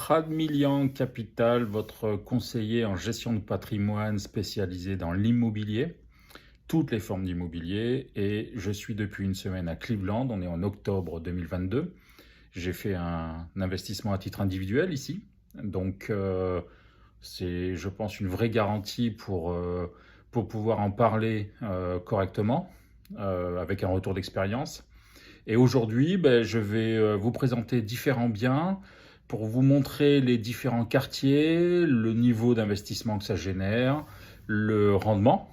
Pradmillian Capital, votre conseiller en gestion de patrimoine spécialisé dans l'immobilier, toutes les formes d'immobilier, et je suis depuis une semaine à Cleveland, on est en octobre 2022. J'ai fait un investissement à titre individuel ici, donc c'est, je pense, une vraie garantie pour pouvoir en parler correctement, avec un retour d'expérience. Et aujourd'hui, je vais vous présenter différents biens pour vous montrer les différents quartiers, le niveau d'investissement que ça génère, le rendement,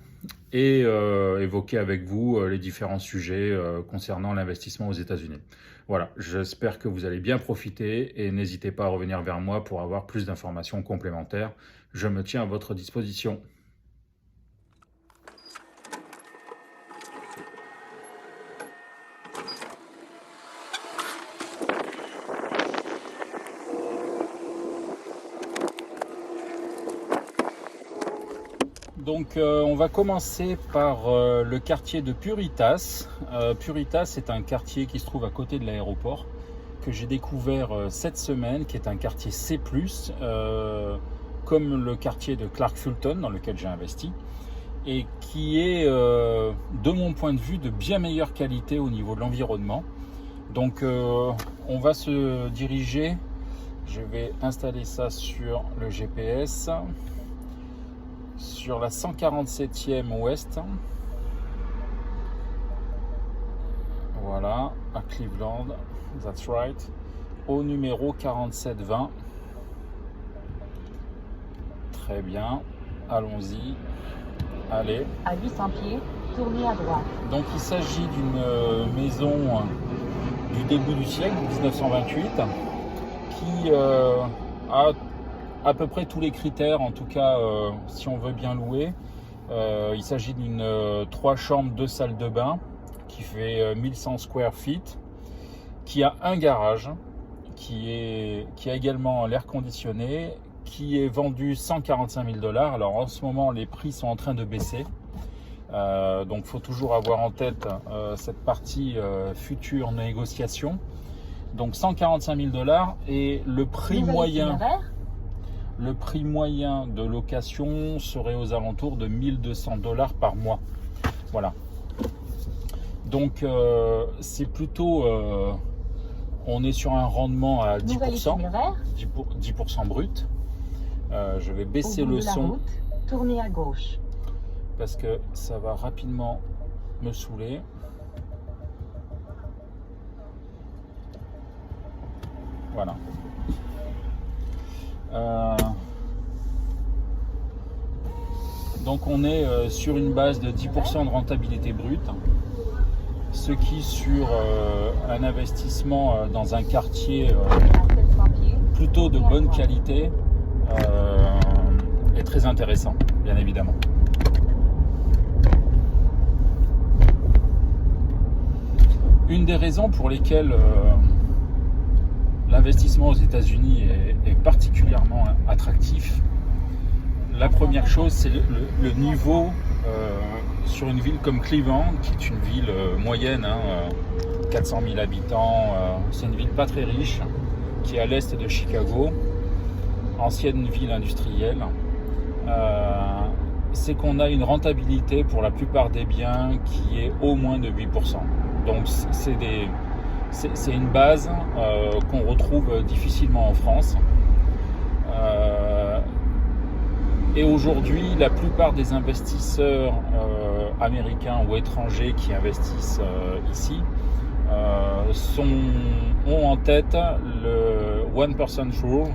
et évoquer avec vous les différents sujets concernant l'investissement aux États-Unis. Voilà, j'espère que vous allez bien profiter et n'hésitez pas à revenir vers moi pour avoir plus d'informations complémentaires. Je me tiens à votre disposition. Donc on va commencer par le quartier de Puritas. Puritas, c'est un quartier qui se trouve à côté de l'aéroport que j'ai découvert cette semaine, qui est un quartier C+, comme le quartier de Clark Fulton dans lequel j'ai investi, et qui est, de mon point de vue, de bien meilleure qualité au niveau de l'environnement. Donc on va se diriger, je vais installer ça sur le GPS, sur la 147e ouest, voilà, à Cleveland, that's right, au numéro 4720. Très bien, allons-y, allez. À 800 pieds, tournez à droite. Donc il s'agit d'une maison du début du siècle, 1928, qui a à peu près tous les critères, en tout cas si on veut bien louer. Il s'agit d'une 3 chambres, 2 salles de bain qui fait 1100 square feet, qui a un garage, qui a également l'air conditionné, qui est vendu 145 000 $. Alors en ce moment les prix sont en train de baisser, donc il faut toujours avoir en tête cette partie future négociation. Donc 145 000 $, et le prix moyen. Le prix moyen de location serait aux alentours de 1200 $ par mois. Voilà. Donc c'est plutôt, on est sur un rendement à 10%, 10% brut. Je vais baisser le son. Tournez à gauche. Parce que ça va rapidement me saouler. Voilà. Donc on est sur une base de 10% de rentabilité brute, ce qui sur un investissement dans un quartier plutôt de bonne qualité est très intéressant, bien évidemment. Une des raisons pour lesquelles l'investissement aux États-Unis est particulièrement attractif, la première chose, c'est le niveau sur une ville comme Cleveland, qui est une ville moyenne, 400 000 habitants, c'est une ville pas très riche, qui est à l'est de Chicago, ancienne ville industrielle. C'est qu'on a une rentabilité pour la plupart des biens qui est au moins de 8%. Donc c'est une base qu'on retrouve difficilement en France. Et aujourd'hui, la plupart des investisseurs américains ou étrangers qui investissent ici ont en tête le 1% rule,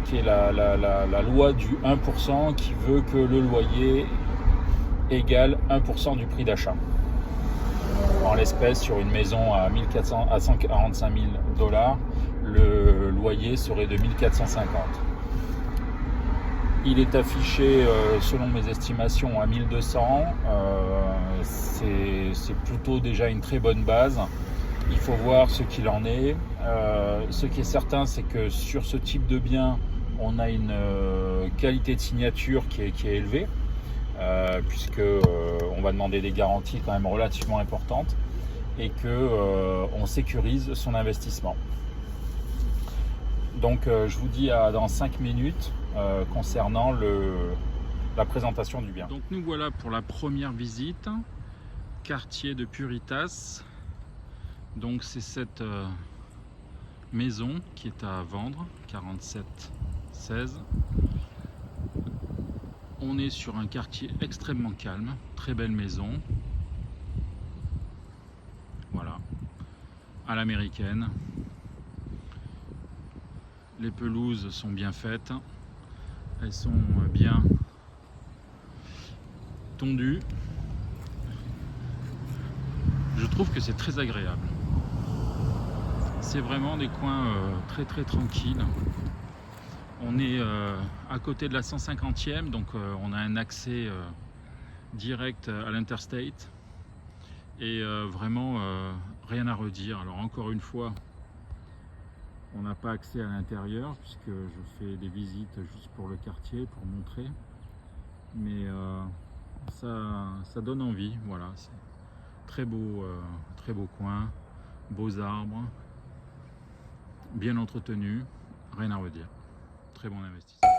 qui est la loi du 1%, qui veut que le loyer égale 1% du prix d'achat. En l'espèce, sur une maison à 145 000 $, le loyer serait de 1450. Il est affiché, selon mes estimations, à 1200. C'est plutôt déjà une très bonne base. Il faut voir ce qu'il en est. Ce qui est certain, c'est que sur ce type de bien, on a une qualité de signature qui est élevée, puisque on va demander des garanties quand même relativement importantes, et que on sécurise son investissement. Donc je vous dis dans 5 minutes concernant la présentation du bien. Donc nous voilà pour la première visite, quartier de Puritas. Donc c'est cette maison qui est à vendre, 4716. On est sur un quartier extrêmement calme, très belle maison. Voilà, à l'américaine. Les pelouses sont bien faites, elles sont bien tondues. Je trouve que c'est très agréable. C'est vraiment des coins très tranquilles. On est à côté de la 150e, donc on a un accès direct à l'Interstate. Et vraiment rien à redire. Alors encore une fois, on n'a pas accès à l'intérieur puisque je fais des visites juste pour le quartier, pour montrer. Mais ça donne envie, voilà. C'est très beau coin, beaux arbres, bien entretenu, rien à redire. Très bon investissement.